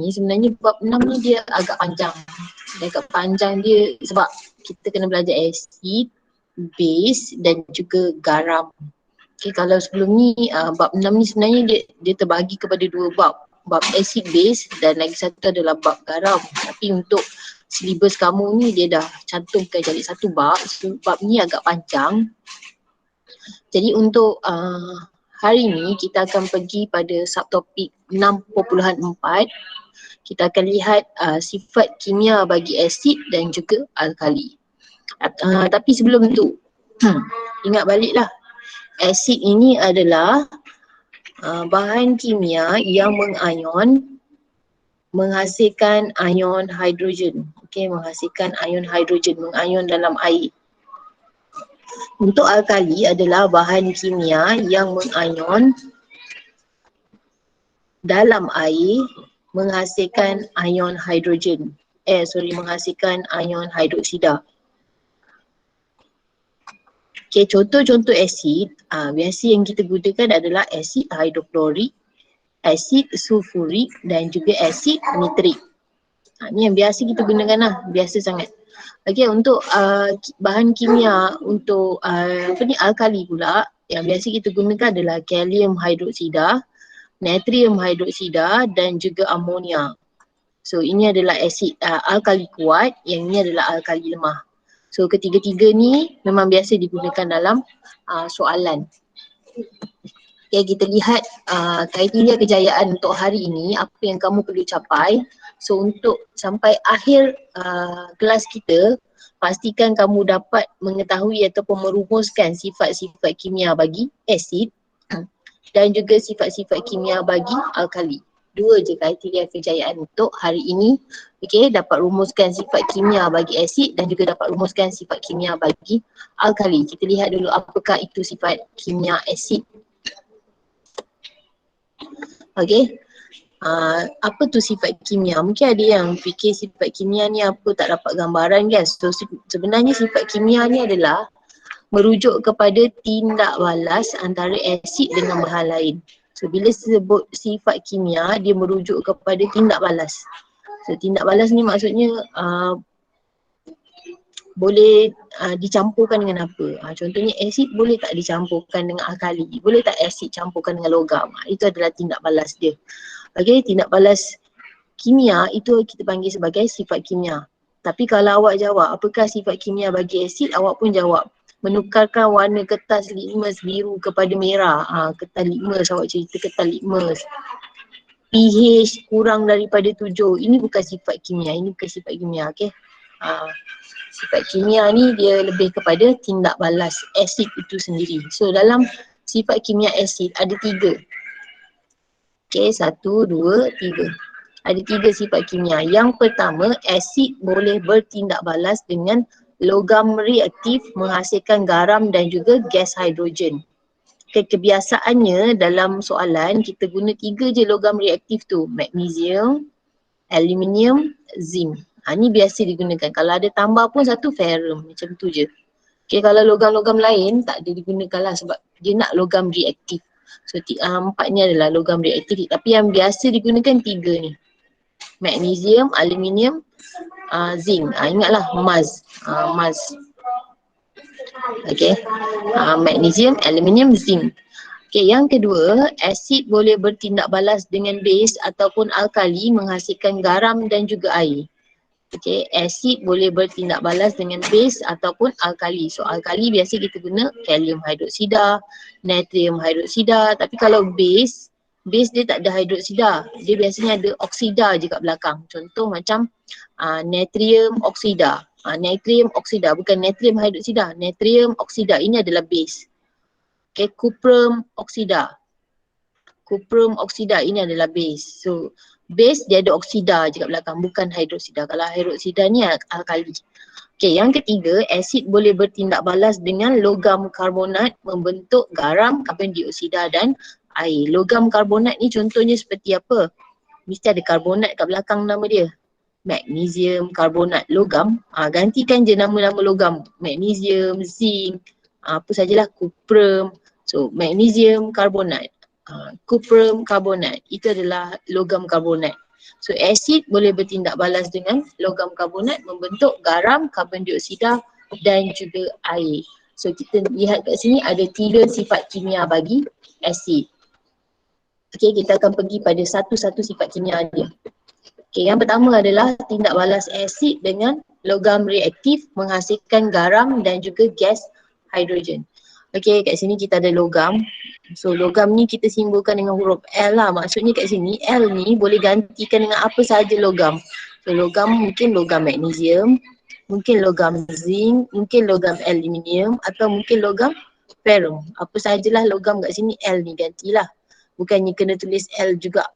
ni sebenarnya bab 6 ni dia agak panjang. Dia agak panjang dia sebab kita kena belajar asid, base dan juga garam. Okay, kalau sebelum ni bab 6 ni sebenarnya dia terbagi kepada dua bab. Bab acid base dan lagi satu adalah bab garam. Tapi untuk silibus kamu ni dia dah cantumkan jadi satu bab. So, bab ni agak panjang. Jadi untuk hari ni kita akan pergi pada subtopik 6.4. Kita akan lihat sifat kimia bagi asid dan juga alkali. Tapi sebelum tu ingat baliklah, asid ini adalah bahan kimia yang mengayon menghasilkan ion hidrogen. Okey, menghasilkan ion hidrogen, mengayon dalam air. Untuk alkali adalah bahan kimia yang mengayon dalam air menghasilkan ion hidrogen. Menghasilkan ion hidroksida. Okay, contoh-contoh asid biasa yang kita gunakan adalah asid hidroklorik, asid sulfurik dan juga asid nitrik. Ni yang biasa kita gunakan lah, biasa sangat. Okay, untuk bahan kimia untuk alkali pula yang biasa kita gunakan adalah kalium hidroksida, natrium hidroksida dan juga amonia. So ini adalah asid alkali kuat, yang ini adalah alkali lemah. So ketiga-tiga ni memang biasa digunakan dalam soalan. Okay, kita lihat kriteria kejayaan untuk hari ini, apa yang kamu perlu capai. So untuk sampai akhir kelas kita, pastikan kamu dapat mengetahui ataupun merumuskan sifat-sifat kimia bagi asid dan juga sifat-sifat kimia bagi alkali. Dua je kriteria kejayaan untuk hari ini. Okey, dapat rumuskan sifat kimia bagi asid dan juga dapat rumuskan sifat kimia bagi alkali. Kita lihat dulu apakah itu sifat kimia asid. Okey. Apa tu sifat kimia? Mungkin ada yang fikir sifat kimia ni apa, tak dapat gambaran kan. So sebenarnya sifat kimia ni adalah merujuk kepada tindak balas antara asid dengan bahan lain. So bila sebut sifat kimia, dia merujuk kepada tindak balas. So tindak balas ni maksudnya boleh dicampurkan dengan apa. Contohnya asid boleh tak dicampurkan dengan alkali, boleh tak asid campurkan dengan logam. Itu adalah tindak balas dia. Okay, tindak balas kimia itu kita panggil sebagai sifat kimia. Tapi kalau awak jawab apakah sifat kimia bagi asid, awak pun jawab menukarkan warna kertas litmus biru kepada merah. Kertas litmus, awak cerita kertas litmus. pH kurang daripada 7. Ini bukan sifat kimia, ini bukan sifat kimia, okey. Sifat kimia ni dia lebih kepada tindak balas asid itu sendiri. So dalam sifat kimia asid ada 3. Okey, 1, 2, 3. Ada 3 sifat kimia. Yang pertama, asid boleh bertindak balas dengan logam reaktif menghasilkan garam dan juga gas hidrogen. Kebiasaannya dalam soalan kita guna 3 je logam reaktif tu. Magnesium, aluminium, zinc. Ni biasa digunakan. Kalau ada tambah pun satu ferrum, macam tu je. Okay, kalau logam-logam lain tak ada digunakan lah sebab dia nak logam reaktif. So 4 ni adalah logam reaktif, tapi yang biasa digunakan 3 ni. Magnesium, aluminium, zinc. Ingatlah Maz. Maz. Okay. Magnesium, aluminium, zinc. Okay, yang kedua, asid boleh bertindak balas dengan base ataupun alkali menghasilkan garam dan juga air. Okay, asid boleh bertindak balas dengan base ataupun alkali. So alkali biasa kita guna kalium hidroksida, natrium hidroksida. Tapi kalau base dia tak ada hidroksida. Dia biasanya ada oksida je kat belakang. Contoh macam natrium oksida. Natrium oksida, bukan natrium hidroksida. Natrium oksida ini adalah base. Okay, cuprum oksida. Cuprum oksida ini adalah base. So base dia ada oksida je kat belakang, bukan hidroksida. Kalau hidroksida ni alkali. Okay, yang ketiga, asid boleh bertindak balas dengan logam karbonat membentuk garam, karbon dioksida dan air. Logam karbonat ni contohnya seperti apa? Mesti ada karbonat kat belakang nama dia. Magnesium karbonat, logam. Gantikan je nama-nama logam. Magnesium, zinc, apa sajalah, cuprum. So magnesium karbonat, cuprum karbonat, itu adalah logam karbonat. So asid boleh bertindak balas dengan logam karbonat membentuk garam, karbon dioksida dan juga air. So kita lihat kat sini ada 3 sifat kimia bagi asid. Okay, kita akan pergi pada satu-satu sifat kimia dia. Okay, yang pertama adalah tindak balas asid dengan logam reaktif menghasilkan garam dan juga gas hidrogen. Okay, kat sini kita ada logam. So logam ni kita simbolkan dengan huruf L lah. Maksudnya kat sini L ni boleh gantikan dengan apa sahaja logam. So logam mungkin logam magnesium, mungkin logam zinc, mungkin logam aluminium atau mungkin logam ferrum. Apa sahajalah logam kat sini L ni gantilah. Bukannya kena tulis L juga.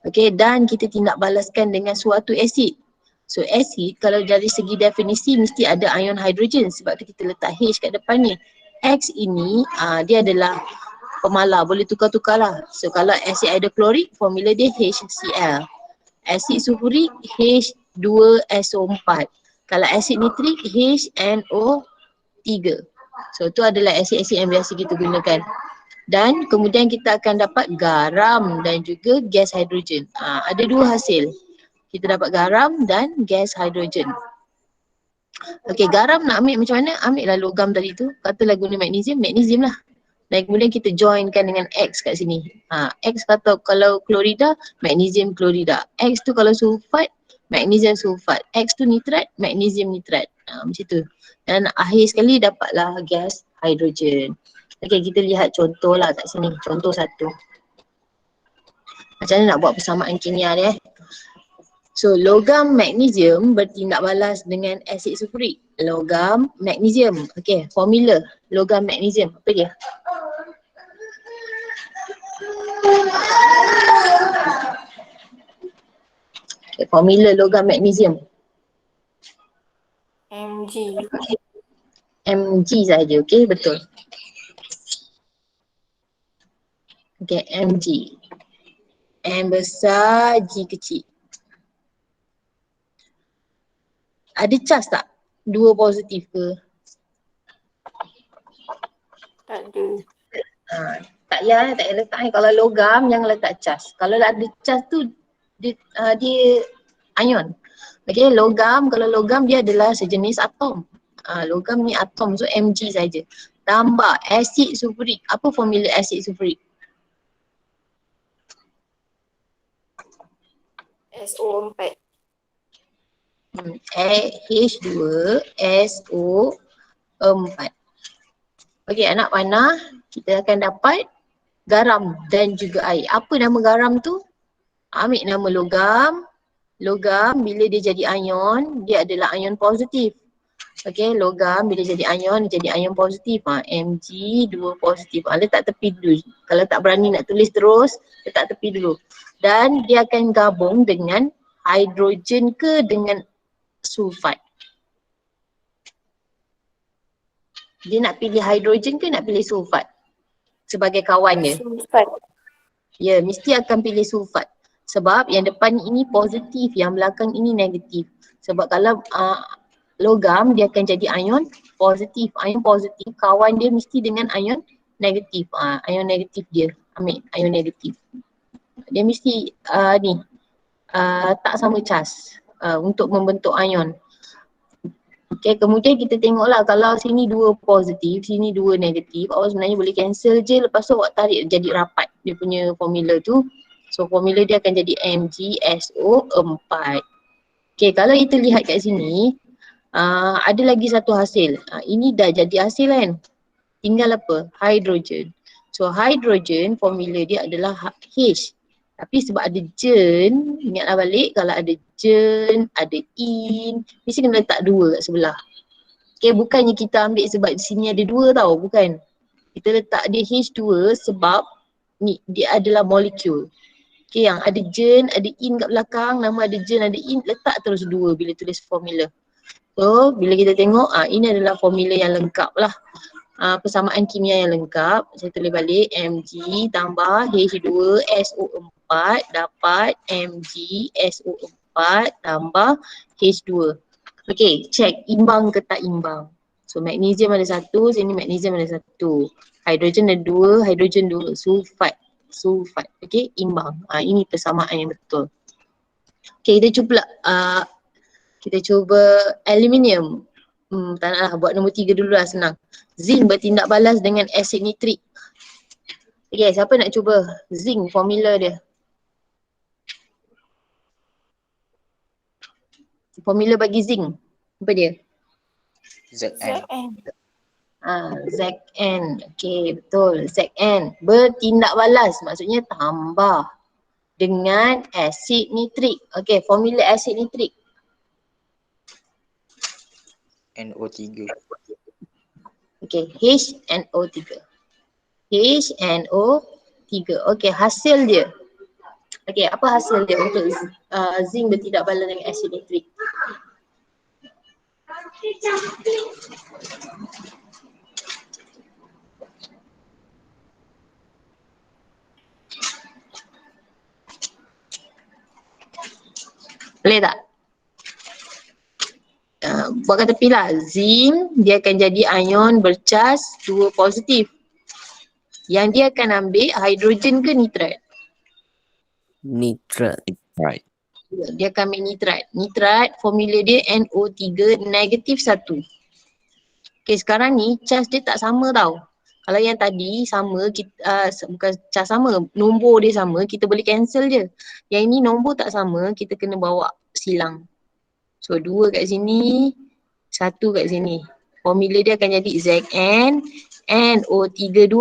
Okay, dan kita tindak balaskan dengan suatu asid. So asid kalau dari segi definisi mesti ada ion hidrogen sebab tu kita letak H kat depan ni. X ini dia adalah pemalar, boleh tukar-tukar lah. So kalau asid hidroklorik formula dia HCl. Asid sulfurik H2SO4. Kalau asid nitrik HNO3. So tu adalah asid-asid yang biasa kita gunakan. Dan kemudian kita akan dapat garam dan juga gas hidrogen. Ada 2 hasil. Kita dapat garam dan gas hidrogen. Okey, garam nak ambil macam mana? Ambil lah logam tadi tu. Katalah guna magnesium, magnesium lah. Dan kemudian kita joinkan dengan X kat sini. X kata kalau klorida, magnesium klorida. X tu kalau sulfat, magnesium sulfat. X tu nitrat, magnesium nitrat. Macam tu. Dan akhir sekali dapatlah gas hidrogen. Okey, kita lihat contoh lah kat sini. Contoh satu. Macam mana nak buat persamaan kimia dia? So, logam magnesium bertindak balas dengan asid sulfurik. Logam magnesium. Okey, formula logam magnesium. Apa dia? Okay, formula logam magnesium. Mg. Mg saja, okey, betul. Okey, Mg. M besar, G kecil. Ada charge tak? 2 positif ke? Tak ada. Tak payah letak ni. Kalau logam jangan letak charge. Kalau ada charge tu dia ion. Okay, logam, kalau logam dia adalah sejenis atom. Logam ni atom, so Mg saja. Tambah asid sulfurik. Apa formula asid sulfurik? SO4. H2SO4. Okey, anak panah, kita akan dapat garam dan juga air. Apa nama garam tu? Ambil nama logam. Logam bila dia jadi ion, dia adalah ion positif. Okey, logam bila jadi ion, dia jadi ion positif. Mg 2 positif. Letak tepi dulu. Kalau tak berani nak tulis terus, letak tepi dulu. Dan dia akan gabung dengan hidrogen ke dengan sulfat. Dia nak pilih hidrogen ke nak pilih sulfat sebagai kawannya? Sulfat. Ya, mesti akan pilih sulfat. Sebab yang depan ini positif, yang belakang ini negatif. Sebab kalau logam dia akan jadi ion positif. Ion positif, kawan dia mesti dengan ion negatif. Ion negatif dia, ambil ion negatif. Dia mesti tak sama charge untuk membentuk ion. Okay, kemudian kita tengoklah kalau sini 2 positif, sini 2 negatif, awak sebenarnya boleh cancel je, lepas tu awak tarik jadi rapat dia punya formula tu. So formula dia akan jadi MgSO4. Okay, kalau kita lihat kat sini, ada lagi satu hasil. Ini dah jadi hasil kan? Tinggal apa? Hidrogen. So hidrogen formula dia adalah H. Tapi sebab ada gen, ingatlah balik kalau ada gen, ada in, mesti kena letak 2 kat sebelah. Okay, bukannya kita ambil sebab di sini ada 2 tau, bukan. Kita letak dia H2 sebab ni dia adalah molekul. Okay, yang ada gen, ada in kat belakang, nama ada gen, ada in, letak terus 2 bila tulis formula. So, bila kita tengok, ini adalah formula yang lengkap lah. Persamaan kimia yang lengkap. Saya tulis balik Mg tambah H2SO4 dapat MgSO4 tambah H2. Okey, check imbang ke tak imbang. So magnesium ada 1, sini magnesium ada 1. Hidrogen ada 2, hidrogen 2. Sulfat. Okey, imbang. Ini persamaan yang betul. Okay, kita cuba pula. Kita cuba aluminium. Tak nak lah, buat nombor 3 dulu lah, senang. Zinc bertindak balas dengan asid nitrik. Okay, siapa nak cuba zinc formula dia? Formula bagi zinc, apa dia? ZN. Zn. Okay, betul. Zn bertindak balas, maksudnya tambah dengan asid nitrik. Okay, formula asid nitrik. NO3. Okay, HNO3. HNO3. Okay, hasil dia. Okay, apa hasil dia untuk zinc bertindak balas dengan asid nitrik? Boleh tak? Buat kata tepi lah. Zinc dia akan jadi ion bercas 2 positif. Yang dia akan ambil hidrogen ke nitrat? Nitrat. Right. Dia akan ambil nitrat. Nitrat formula dia NO3 negatif 1. Okay, sekarang ni cas dia tak sama tau. Kalau yang tadi sama, kita, bukan cas sama, nombor dia sama, kita boleh cancel je. Yang ini nombor tak sama, kita kena bawa silang. So 2 kat sini, 1 kat sini. Formula dia akan jadi Zn NO32.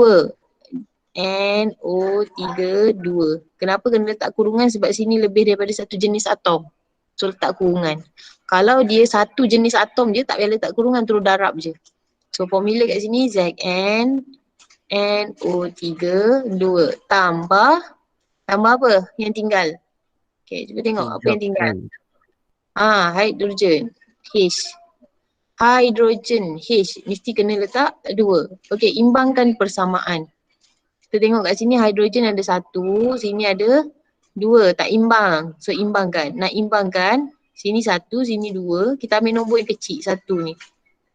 NO32. Kenapa kena letak kurungan? Sebab sini lebih daripada satu jenis atom. So letak kurungan. Kalau dia satu jenis atom je, tak payah letak kurungan, terus darab je. So formula kat sini Zn NO32 tambah apa yang tinggal? Okay, cuba tengok apa yang tinggal. Hidrogen H. Hidrogen H mesti kena letak 2. Okay, imbangkan persamaan. Kita tengok kat sini hidrogen ada 1, sini ada 2, tak imbang. So imbangkan. Nak imbangkan, sini 1, sini 2. Kita ambil nombor yang kecil, 1 ni.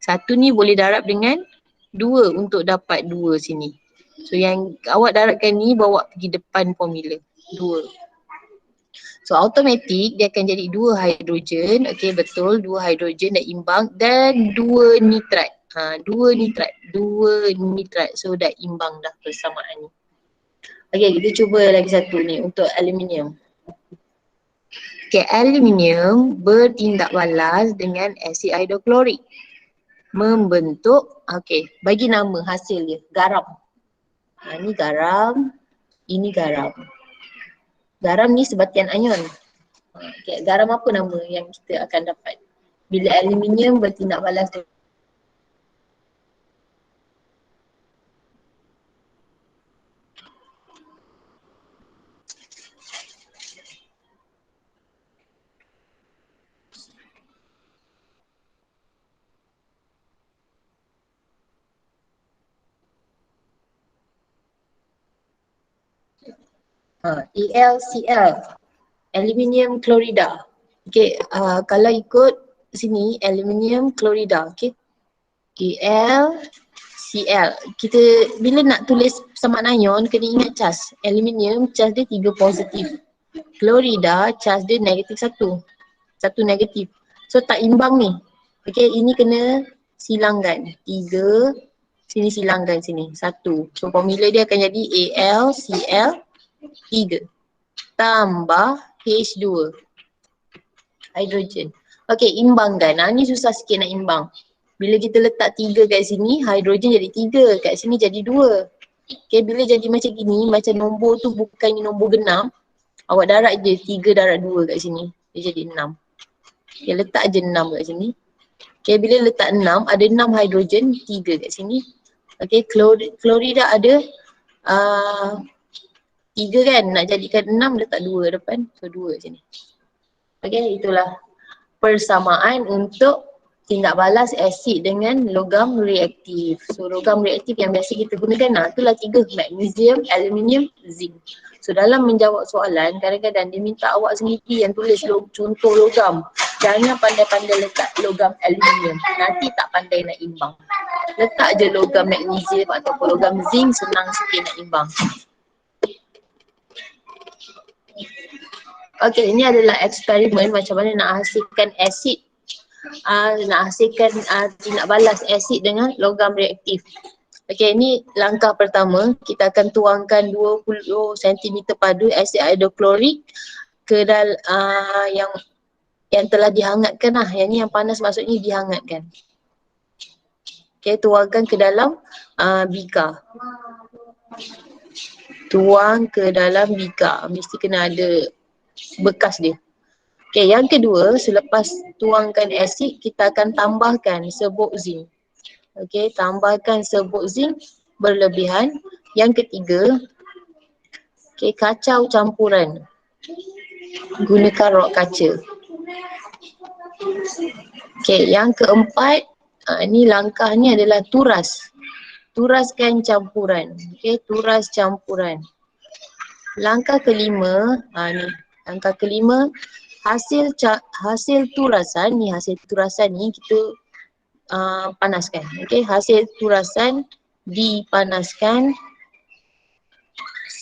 1 ni boleh darab dengan 2 untuk dapat 2 sini. So yang awak darabkan ni bawa pergi depan formula 2. So automatik dia akan jadi 2 hidrogen. Okay, betul, 2 hidrogen dah imbang dan 2 nitrat. 2 nitrat. So dah imbang dah persamaan ni. Okay, kita cuba lagi satu ni untuk aluminium. Okay, aluminium bertindak balas dengan asid hidroklorik. Membentuk, okay, bagi nama hasil dia, garam. Ni garam, ini garam. Garam ni sebatian ion. Okay, garam apa nama yang kita akan dapat bila aluminium bertindak balas tu? AlCl, aluminium klorida. Okay, kalau ikut sini aluminium klorida, okay. AlCl. Kita bila nak tulis persamaan ion kena ingat cas. Aluminium cas dia 3 positif. Klorida cas dia negatif 1. 1 negatif. So tak imbang ni. Okay, ini kena silangkan. 3, sini silangkan sini. 1. So formula dia akan jadi AlCl 3 tambah H2 hidrogen. Okay, imbangkan. Ni susah sikit nak imbang. Bila kita letak 3 kat sini, hidrogen jadi 3, kat sini jadi 2. Okay, bila jadi macam gini, macam nombor tu bukan nombor genap, awak darab je 3 darab 2 kat sini, dia jadi 6. Okay, letak je 6 kat sini. Okay, bila letak 6, ada 6 hidrogen, 3 kat sini. Okay, klorida ada 3 kan, nak jadikan 6 letak 2 depan, so 2 kat sini. Okay, itulah persamaan untuk tindak balas asid dengan logam reaktif. So logam reaktif yang biasa kita gunakan, itulah 3, magnesium, aluminium, zinc. So dalam menjawab soalan, kadang-kadang dia minta awak sendiri yang tulis contoh logam. Jangan pandai-pandai letak logam aluminium, nanti tak pandai nak imbang. Letak je logam magnesium ataupun logam zinc, senang sikit nak imbang. Okey, ini adalah eksperimen macam mana nak hasilkan asid, nak hasilkan tindak balas asid dengan logam reaktif. Okey, ini langkah pertama, kita akan tuangkan 20 cm padu asid hidroklorik ke dalam yang telah dihangatkan lah. Yang ni yang panas maksudnya dihangatkan. Okey, tuangkan ke dalam bika. Tuang ke dalam bika. Mesti kena ada bekas dia. Okey, yang kedua, selepas tuangkan asid, kita akan tambahkan serbuk zinc. Okey, tambahkan serbuk zinc berlebihan. Yang ketiga, okey, kacau campuran. Gunakan rok kaca. Okey, yang keempat, ni langkah ni adalah turas. Turaskan campuran. Okey, turas campuran. Langkah kelima, ni langkah kelima, hasil turasan ni, kita panaskan. Okey, hasil turasan dipanaskan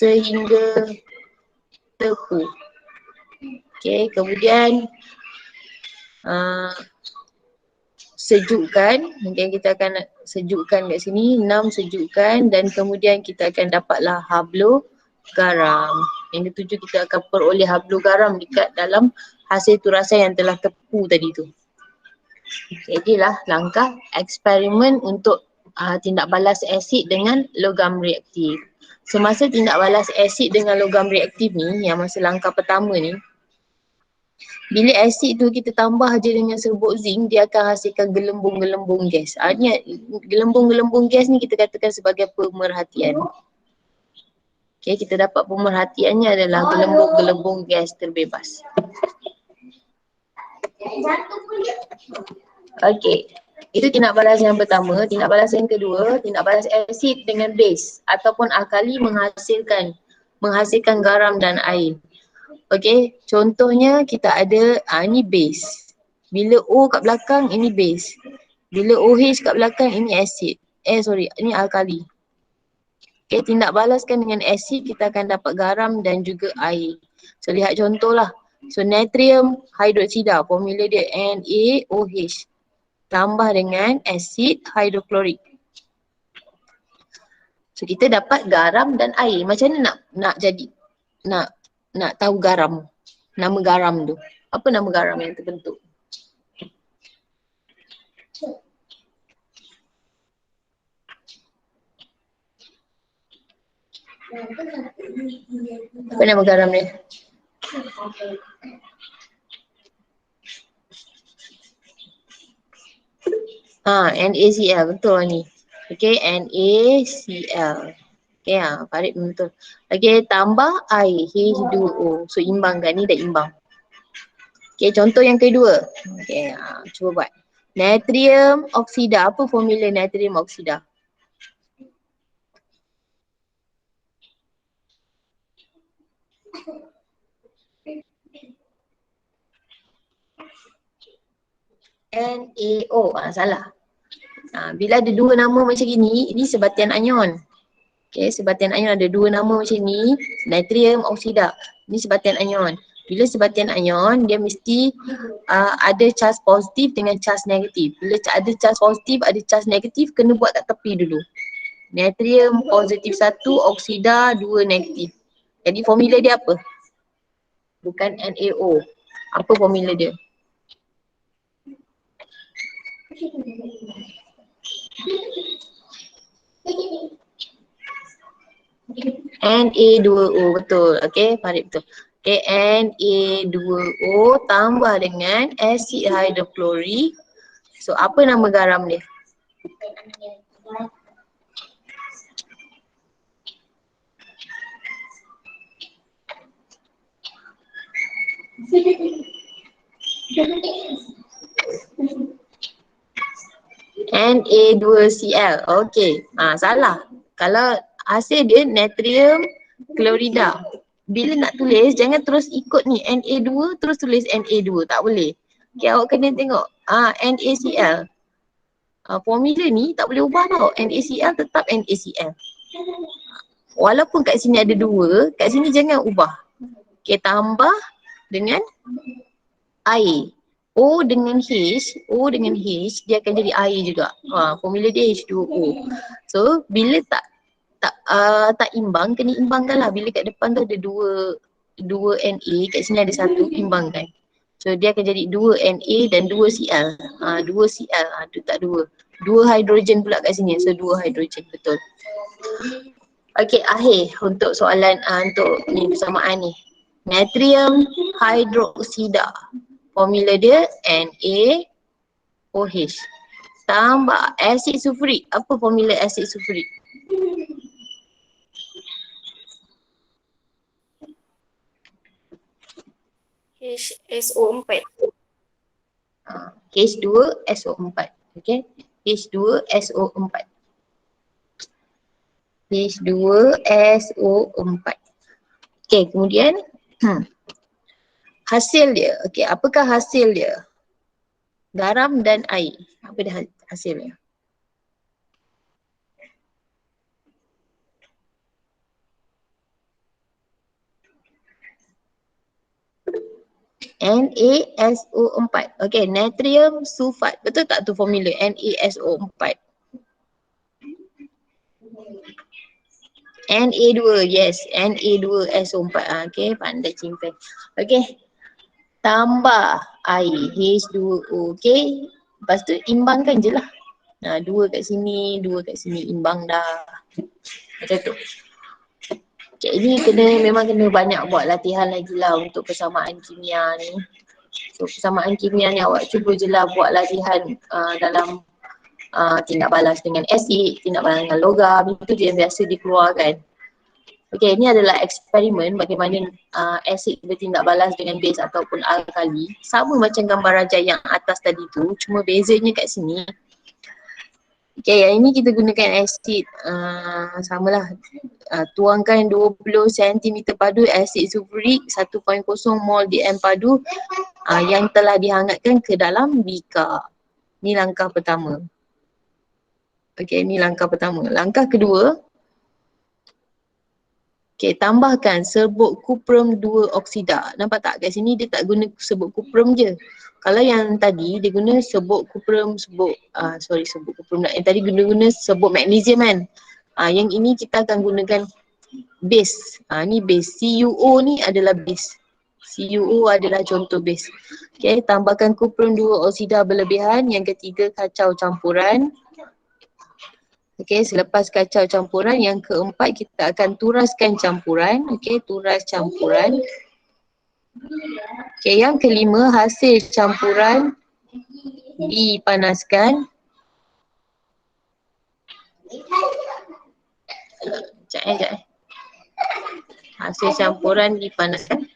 sehingga tepu. Okey, kemudian sejukkan. Mungkin kita akan sejukkan kat sini, 6 sejukkan dan kemudian kita akan dapatlah hablo garam. Yang ketujuh, kita akan peroleh hablo garam dekat dalam hasil turasan yang telah tepu tadi tu. Jadilah langkah eksperimen untuk tindak balas asid dengan logam reaktif. Semasa tindak balas asid dengan logam reaktif ni, yang masa langkah pertama ni, bila asid tu kita tambah je dengan serbuk zinc, dia akan hasilkan gelembung-gelembung gas. Ni gelembung-gelembung gas ni kita katakan sebagai pemerhatian. Okay, kita dapat pemerhatiannya adalah gelembung-gelembung gas terbebas. Okay, itu tindak balas yang pertama. Tindak balas yang kedua, tindak balas asid dengan base ataupun alkali menghasilkan garam dan air. Okey, contohnya kita ada, ni base. Bila O kat belakang, ini base. Bila OH kat belakang, ini acid. Ini alkali. Okey, tindak balaskan dengan acid, kita akan dapat garam dan juga air. So, lihat contohlah. So, natrium hidroksida, formula dia NaOH. Tambah dengan acid hidroklorik. So, kita dapat garam dan air. Macam mana nak tahu garam, nama garam tu? Apa nama garam yang terbentuk? Apa nama garam ni? NaCl, betul ni. Okay, NaCl. Okay, Farid betul. Okay, tambah air H2O. So, imbangkan, ni dah imbang. Okay, contoh yang kedua. Okay, cuba buat. Natrium oksida. Apa formula natrium oksida? NaO. Salah. Bila ada dua nama macam ni, ini sebatian anion. Okay, sebatian anion ada dua nama macam ni, natrium oksida. Ini sebatian anion. Bila sebatian anion, dia mesti ada charge positif dengan charge negatif. Bila ada charge positif, ada charge negatif, kena buat kat tepi dulu. Natrium positif 1, oksida 2 negatif. Jadi formula dia apa? Bukan NaO. Apa formula dia? Na2O, betul. Okay, Farid betul. Okay, Na2O tambah dengan asid hidroklorik. So, apa nama garam dia? Na2Cl. Okay, salah. Kalau hasil dia natrium klorida. Bila nak tulis, jangan terus ikut ni Na2 terus tulis Na2. Tak boleh. Okay, awak kena tengok NaCl. Formula ni tak boleh ubah tau. NaCl tetap NaCl. Walaupun kat sini ada 2, kat sini jangan ubah. Okay, tambah dengan air. O dengan H dia akan jadi air juga. Formula dia H2O. So bila tak imbang, kena imbangkan lah. Bila kat depan tu ada dua Na, kat sini ada satu, imbangkan. So dia akan jadi 2 Na dan 2 Cl. 2 Cl, tu tak 2. 2 hidrogen pula kat sini. So 2 hidrogen, betul. Okey, akhir untuk soalan untuk ni persamaan ni. Natrium hidroksida. Formula dia NaOH. Tambah asid sulfurik. Apa formula asid sulfurik? HSO4. H2SO4. Okey. H2SO4. H2SO4. Okey, kemudian hasil dia. Okey, apakah hasil dia? Garam dan air. Apa dia hasilnya? NaSO4. Okey, natrium sulfat. Betul tak tu formula NaSO4? Na2, yes. Na2SO4. Okey, pandai simpan. Okey. Tambah air H2O. Okey. Lepas tu imbangkan je lah. 2 kat sini, 2 kat sini, imbang dah. Macam tu. Okay, ini memang kena banyak buat latihan lagi lah untuk persamaan kimia ni. So persamaan kimia ni awak cuba je lah buat latihan dalam tindak balas dengan asid, tindak balas dengan logam, itu je yang biasa dikeluarkan. Okay, ini adalah eksperimen bagaimana asid bertindak balas dengan base ataupun alkali. Sama macam gambar rajah yang atas tadi tu, cuma bezanya kat sini. Okay, yang ini kita gunakan asid samalah. Tuangkan 20 cm padu asid sulfurik 1.0 mol DM padu yang telah dihangatkan ke dalam bika. Ni langkah pertama. Okay, ni langkah pertama. Langkah kedua, okay, tambahkan serbuk kuprum 2 oksida. Nampak tak kat sini dia tak guna serbuk kuprum je. Kalau yang tadi dia guna serbuk kuprum, serbuk kuprum yang tadi guna serbuk magnesium kan. Yang ini kita akan gunakan base. Ni base. CuO ni adalah base. CuO adalah contoh base. Okay, tambahkan kuprum 2 oksida berlebihan. Yang ketiga, kacau campuran. Okay, selepas kacau campuran, yang keempat kita akan turaskan campuran. Okay, turas campuran. Okay, yang kelima, hasil campuran dipanaskan. Sekejap. Hasil campuran dipanaskan.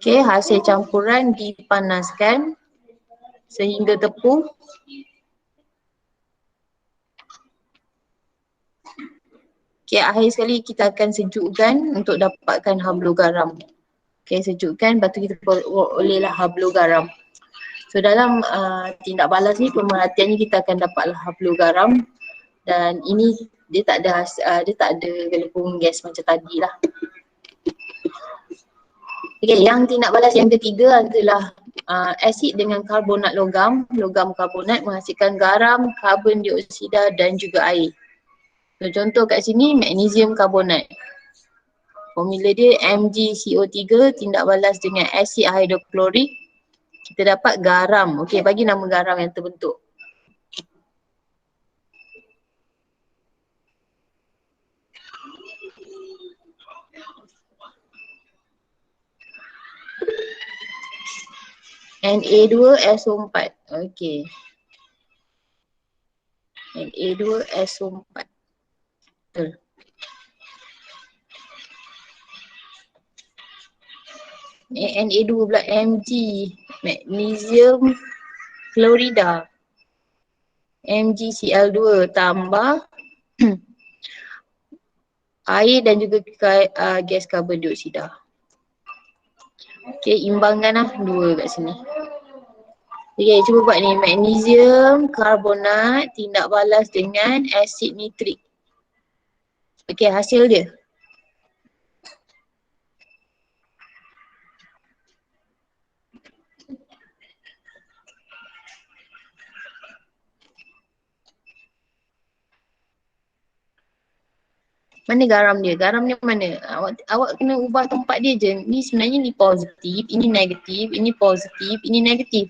Okay, hasil campuran dipanaskan sehingga tepung. Okay, akhir sekali kita akan sejukkan untuk dapatkan hablu garam. Okay, sejukkan, lepas tu kita olehlah hablu garam. So dalam tindak balas ni pemerhatiannya kita akan dapatlah hablu garam. Dan ini dia tak ada gelembung gas macam tadi lah. Okay, yang tindak balas yang ketiga adalah asid dengan karbonat logam karbonat menghasilkan garam, karbon dioksida dan juga air. So, contoh kat sini magnesium karbonat. Formula dia MgCO3 tindak balas dengan asid hidroklorik. Kita dapat garam. Okey, bagi nama garam yang terbentuk. Na2SO4. Okey. Na2SO4. Betul. Na2 pula Mg, magnesium klorida. MgCl2 tambah air dan juga gas karbon dioksida. Okay, imbangkan lah dua kat sini. Okay, cuba buat ni. Magnesium karbonat tindak balas dengan asid nitrik. Okay, hasil dia. Mana garam dia? Garam dia mana? Awak kena ubah tempat dia je. Ni sebenarnya ni positif, ini negatif, ini positif, ini negatif.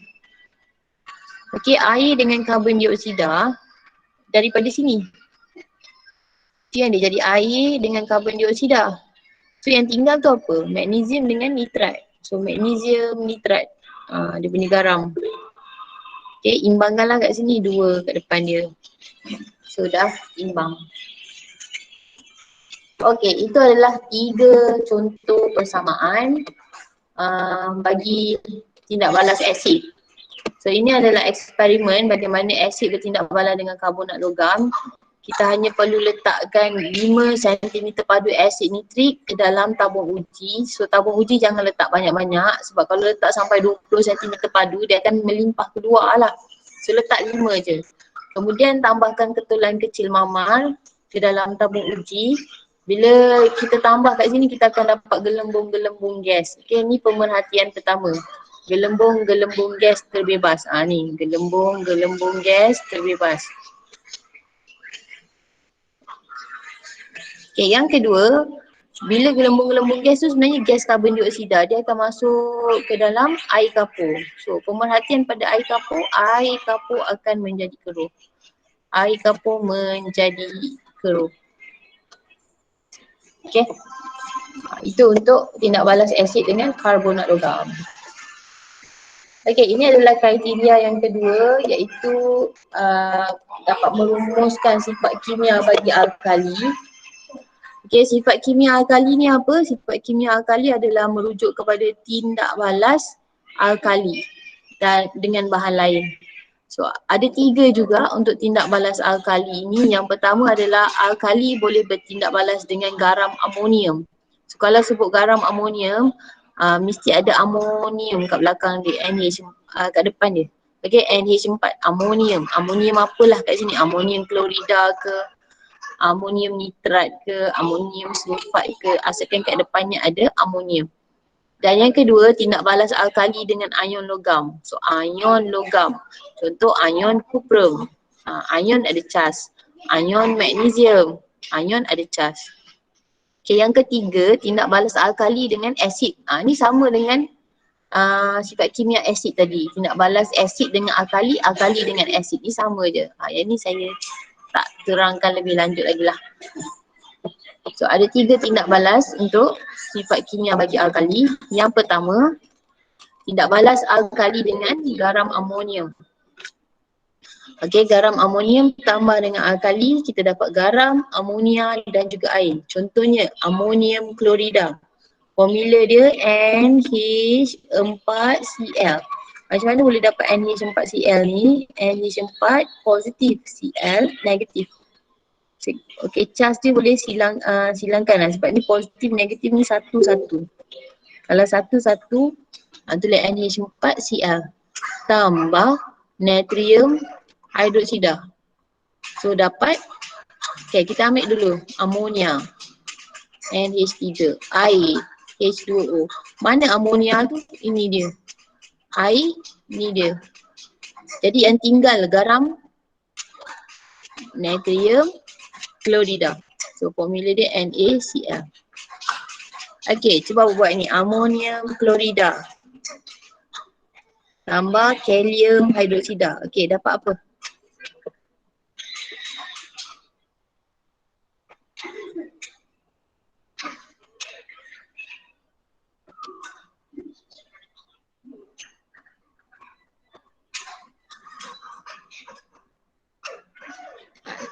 Okey, air dengan karbon dioksida daripada sini. Itu yang dia jadi air dengan karbon dioksida. So yang tinggal tu apa? Magnesium dengan nitrat. So magnesium nitrat. Dia punya garam. Okey, imbangkanlah kat sini dua kat depan dia. So dah imbang. Okey, itu adalah 3 contoh persamaan bagi tindak balas asid. So ini adalah eksperimen bagaimana asid bertindak balas dengan karbonat logam. Kita hanya perlu letakkan 5 cm padu asid nitrik ke dalam tabung uji. So tabung uji jangan letak banyak-banyak sebab kalau letak sampai 20 cm padu dia akan melimpah keluar lah. So letak 5 je. Kemudian tambahkan ketulan kecil mamar ke dalam tabung uji. Bila kita tambah kat sini kita akan dapat gelembung-gelembung gas. Okay, ni pemerhatian pertama. Gelembung-gelembung gas terbebas. Ni gelembung-gelembung gas terbebas. Okay, yang kedua, bila gelembung-gelembung gas tu sebenarnya gas karbon dioksida. Dia akan masuk ke dalam air kapur. So pemerhatian pada air kapur akan menjadi keruh. Air kapur menjadi keruh. Okay. Itu untuk tindak balas asid dengan karbonat logam. Okay, ini adalah kriteria yang kedua iaitu dapat merumuskan sifat kimia bagi alkali. Okay, sifat kimia alkali ni apa? Sifat kimia alkali adalah merujuk kepada tindak balas alkali dan dengan bahan lain. So ada 3 juga untuk tindak balas alkali ini. Yang pertama adalah alkali boleh bertindak balas dengan garam amonium. So kalau sebut garam amonium, mesti ada amonium kat belakang dia, NH kat depan dia. Okay, NH4, amonium. Amonium apalah kat sini, amonium klorida ke, amonium nitrat ke, amonium sulfat ke, asalkan kat depannya ada amonium. Dan yang kedua, tindak balas alkali dengan ion logam. So ion logam, contoh ion cuprum, ion ada cas, ion magnesium, ion ada cas. Okay, yang ketiga, tindak balas alkali dengan asid. Ni sama dengan sifat kimia asid tadi. Tindak balas asid dengan alkali, alkali dengan asid. Ni sama je. Yang ni saya tak terangkan lebih lanjut lagi lah. So ada 3 tindak balas untuk sifat kimia bagi alkali. Yang pertama, tindak balas alkali dengan garam amonium. Okey, garam amonium tambah dengan alkali, kita dapat garam, amonia dan juga air. Contohnya amonium klorida. Formula dia NH4Cl. Macam mana boleh dapat NH4Cl ni? NH4 positif, Cl negatif. Okey, charge dia boleh silangkan lah sebab ni positif negatif ni satu-satu. Kalau satu-satu, tulis NH4Cl tambah natrium hidroksida. So dapat, okay, kita ambil dulu amonia, NH3, air, H2O. Mana amonia tu? Ini dia. Air, ni dia. Jadi yang tinggal garam, natrium klorida. So formula dia NaCl. Okay, cuba buat ni. Amonium klorida tambah kalium hidroksida. Okay, dapat apa?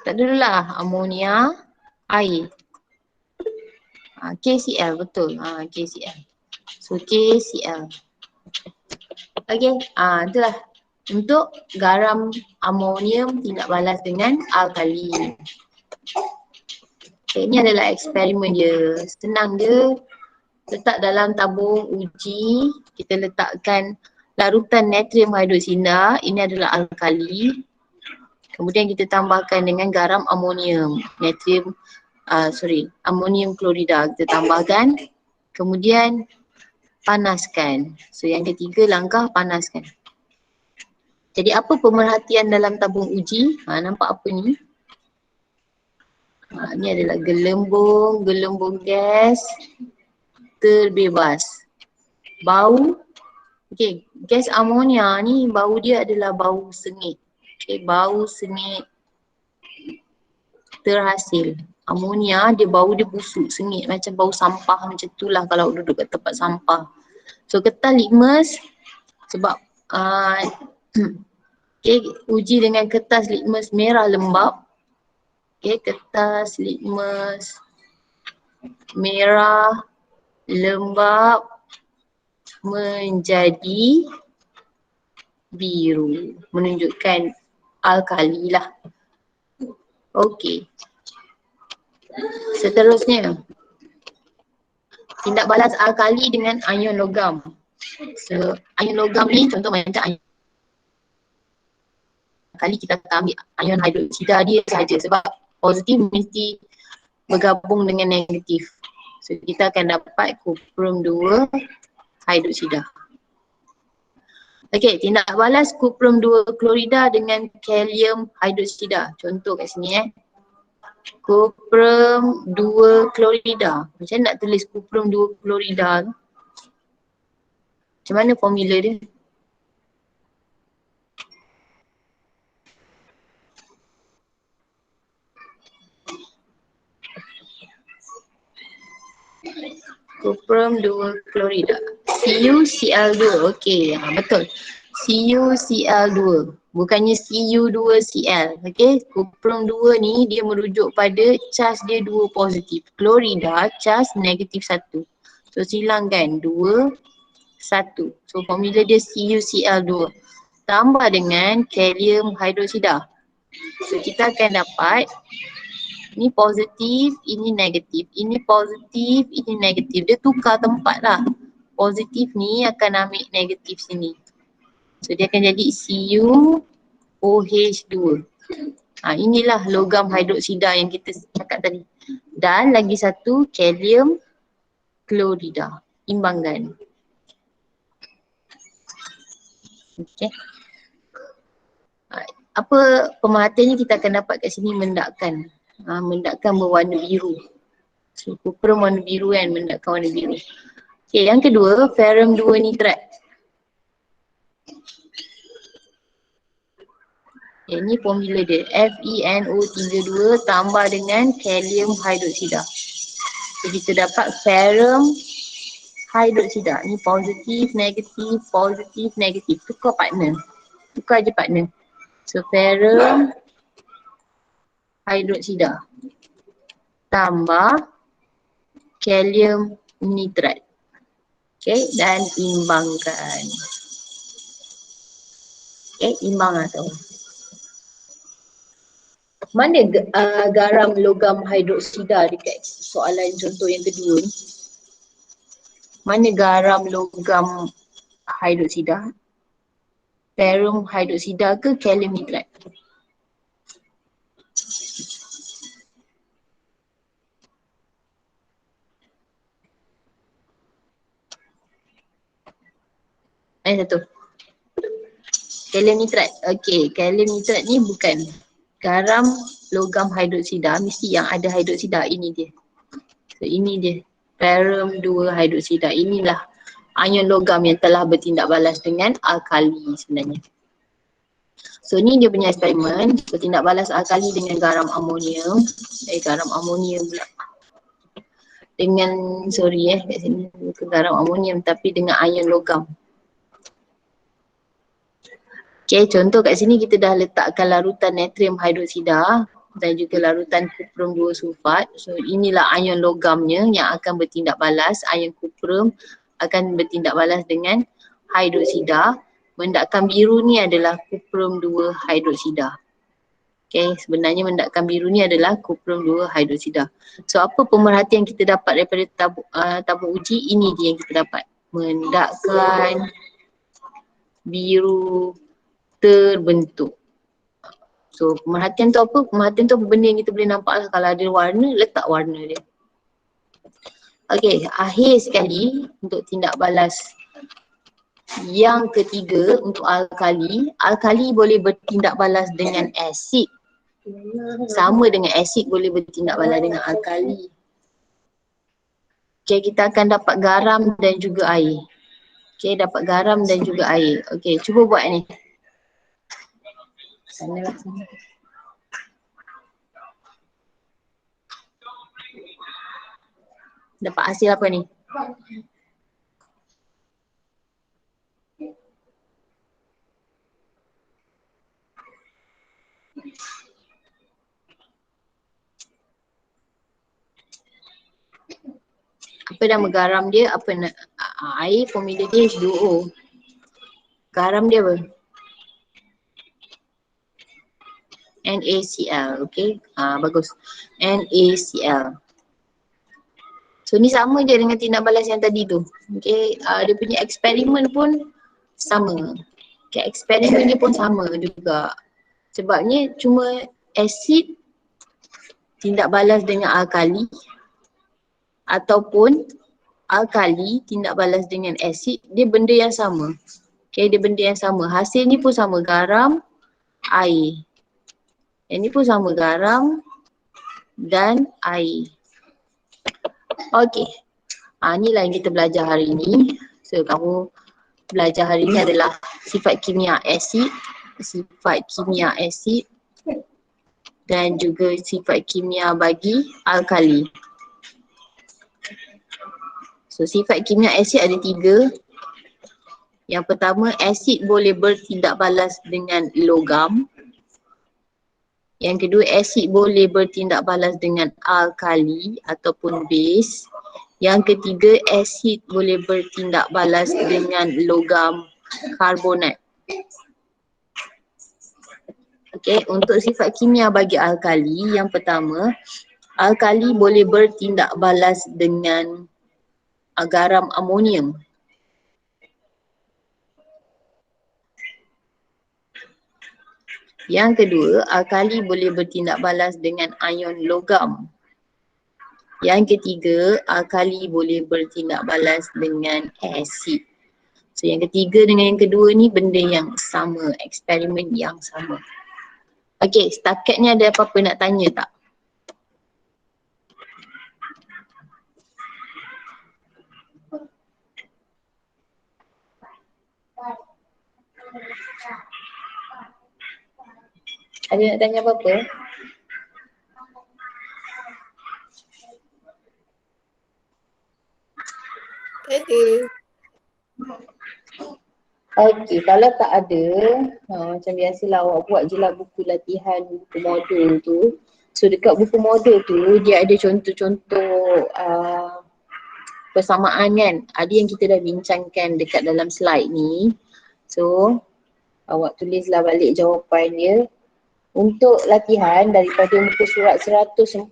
Tak dululah. Amonia, air. KCl, betul. KCl. So KCl. Okay, itulah untuk garam amonium tindak balas dengan alkali. Okay, ini adalah eksperimen dia. Senang je. Letak dalam tabung uji, kita letakkan larutan natrium hidroksida, ini adalah alkali. Kemudian kita tambahkan dengan garam amonium, amonium klorida kita tambahkan. Kemudian panaskan. So yang ketiga langkah panaskan. Jadi apa pemerhatian dalam tabung uji? Nampak apa ni? Ni adalah gelembung gas terbebas. Bau, okey, gas amonia ni bau dia adalah bau sengit. Okey, bau sengit terhasil. Amonia dia bau dia busuk, sengit macam bau sampah macam tu lah kalau duduk kat tempat sampah. So kertas litmus sebab okey, uji dengan kertas litmus merah lembap. Okey, kertas litmus merah lembap menjadi biru, menunjukkan alkali lah. Okey. Seterusnya, tindak balas alkali dengan ion logam. So, ion logam ni contoh macam ion alkali, kita akan ambil ion hidroksida dia saja sebab positif mesti bergabung dengan negatif. So, kita akan dapat kuprum 2 hidroksida. Okey, tindak balas kuprum 2 klorida dengan kalium hidroksida. Contoh kat sini Kuprum 2 klorida. Macam nak tulis kuprum 2 klorida tu? Macam mana formula dia? Kuprum 2 klorida. CuCl2. Okey, betul. CuCl2. Bukannya Cu2Cl. Okey, kuprum 2 ni dia merujuk pada charge dia 2 positif. Klorida charge negatif 1. So silangkan 2, 1. So formula dia CuCl2. Tambah dengan kalium hidroksida. So kita akan dapat ini positif, ini negatif. Ini positif, ini negatif. Dia tukar tempat lah. Positif ni akan ambil negatif sini. So dia akan jadi CuOH2. Inilah logam hidroksida yang kita cakap tadi. Dan lagi satu kalium klorida. Imbangkan. Okey. Apa pemerhatiannya kita akan dapat kat sini mendakkan. Mendakkan berwarna biru. So kuprum warna biru kan, mendakkan warna biru. Okey, yang kedua ferrum 2 nitrat. Ini formula dia FeNO32 tambah dengan kalium hidroksida. So kita dapat ferrum hidroksida. Ni positif, negatif. Tukar partner. Tukar je partner. So ferrum hidroksida tambah kalium nitrat. Okay, dan imbangkan. Okay, imbang atau mana garam logam hidroksida dekat soalan contoh yang kedua ni? Mana garam logam hidroksida? Ferrum hidroksida ke kalium nitrat? Satu. Kalium nitrat. Okey, kalium nitrat ni bukan garam logam hidroksida, mesti yang ada hidroksida. Ini dia. So ini dia. Ferrum 2 hidroksida. Inilah ion logam yang telah bertindak balas dengan alkali sebenarnya. So ni dia punya eksperimen. Bertindak balas alkali dengan garam amonium. Garam amonium pula. Dengan, kat sini bukan garam amonium tapi dengan ion logam. Okay, contoh kat sini kita dah letakkan larutan natrium hidroksida dan juga larutan kuprum 2 sulfat. So inilah ion logamnya yang akan bertindak balas, ion kuprum akan bertindak balas dengan hidroksida. Mendakkan biru ni adalah kuprum 2 hidroksida. Okay, sebenarnya mendakkan biru ni adalah kuprum 2 hidroksida. So apa pemerhatian kita dapat daripada tabung uji? Ini dia yang kita dapat. Mendakkan biru terbentuk. So pemerhatian tu apa? Pemerhatian tu apa benda yang kita boleh nampak lah. Kalau ada warna, letak warna dia. Okay, akhir sekali untuk tindak balas yang ketiga untuk alkali. Alkali boleh bertindak balas dengan asid. Sama dengan asid boleh bertindak balas dengan alkali. Okay, kita akan dapat garam dan juga air. Okay, dapat garam dan juga air. Okay, cuba buat ni. Sana lah sana. Dapat hasil apa ni? Apa nama garam dia? Apa air formula dia H2O. Garam dia apa? NaCl, okay. Bagus. NaCl. So ni sama je dengan tindak balas yang tadi tu. Okay, dia punya eksperimen pun sama. Okay, eksperimen dia pun sama juga. Sebabnya cuma asid tindak balas dengan alkali ataupun alkali tindak balas dengan asid, dia benda yang sama. Okay, dia benda yang sama. Hasil ni pun sama, garam, air. Yang ni pun sama, garam dan air. Okay. Inilah yang kita belajar hari ni. So kamu belajar hari ni adalah sifat kimia asid, dan juga sifat kimia bagi alkali. So sifat kimia asid ada 3. Yang pertama, asid boleh bertindak balas dengan logam. Yang kedua, asid boleh bertindak balas dengan alkali ataupun base. Yang ketiga, asid boleh bertindak balas dengan logam karbonat. Okay, untuk sifat kimia bagi alkali, yang pertama, alkali boleh bertindak balas dengan garam amonium. Yang kedua, alkali boleh bertindak balas dengan ion logam. Yang ketiga, alkali boleh bertindak balas dengan asid. So yang ketiga dengan yang kedua ni benda yang sama, eksperimen yang sama. Okay, setakat ni ada apa-apa nak tanya tak? Ada nak tanya apa-apa? Ada. Okay, kalau tak ada, macam biasalah awak buat je lah buku latihan, buku modul tu. So dekat buku modul tu, dia ada contoh-contoh persamaan kan. Ada yang kita dah bincangkan dekat dalam slide ni. So, awak tulislah balik jawapan dia. Untuk latihan daripada muka surat 141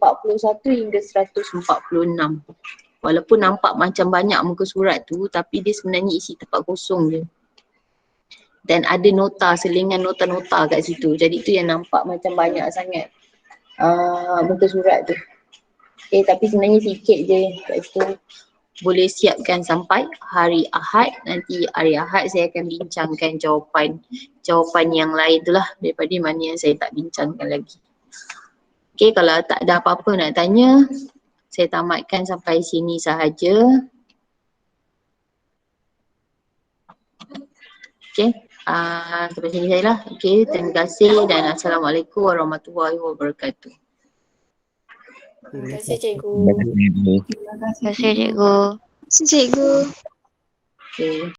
hingga 146. Walaupun nampak macam banyak muka surat tu, tapi dia sebenarnya isi tempat kosong je. Dan ada nota, selingan nota-nota kat situ. Jadi tu yang nampak macam banyak sangat muka surat tu. Okay, tapi sebenarnya sikit je kat situ. Boleh siapkan sampai hari Ahad. Nanti hari Ahad saya akan bincangkan jawapan yang lain tu lah daripada mana yang saya tak bincangkan lagi. Okay, kalau tak ada apa-apa nak tanya, saya tamatkan sampai sini sahaja. Okay, sampai sini saya lah. Okay, terima kasih dan Assalamualaikum warahmatullahi wabarakatuh. Terima kasih cikgu. Terima kasih cikgu. Terima kasih cikgu. Okay.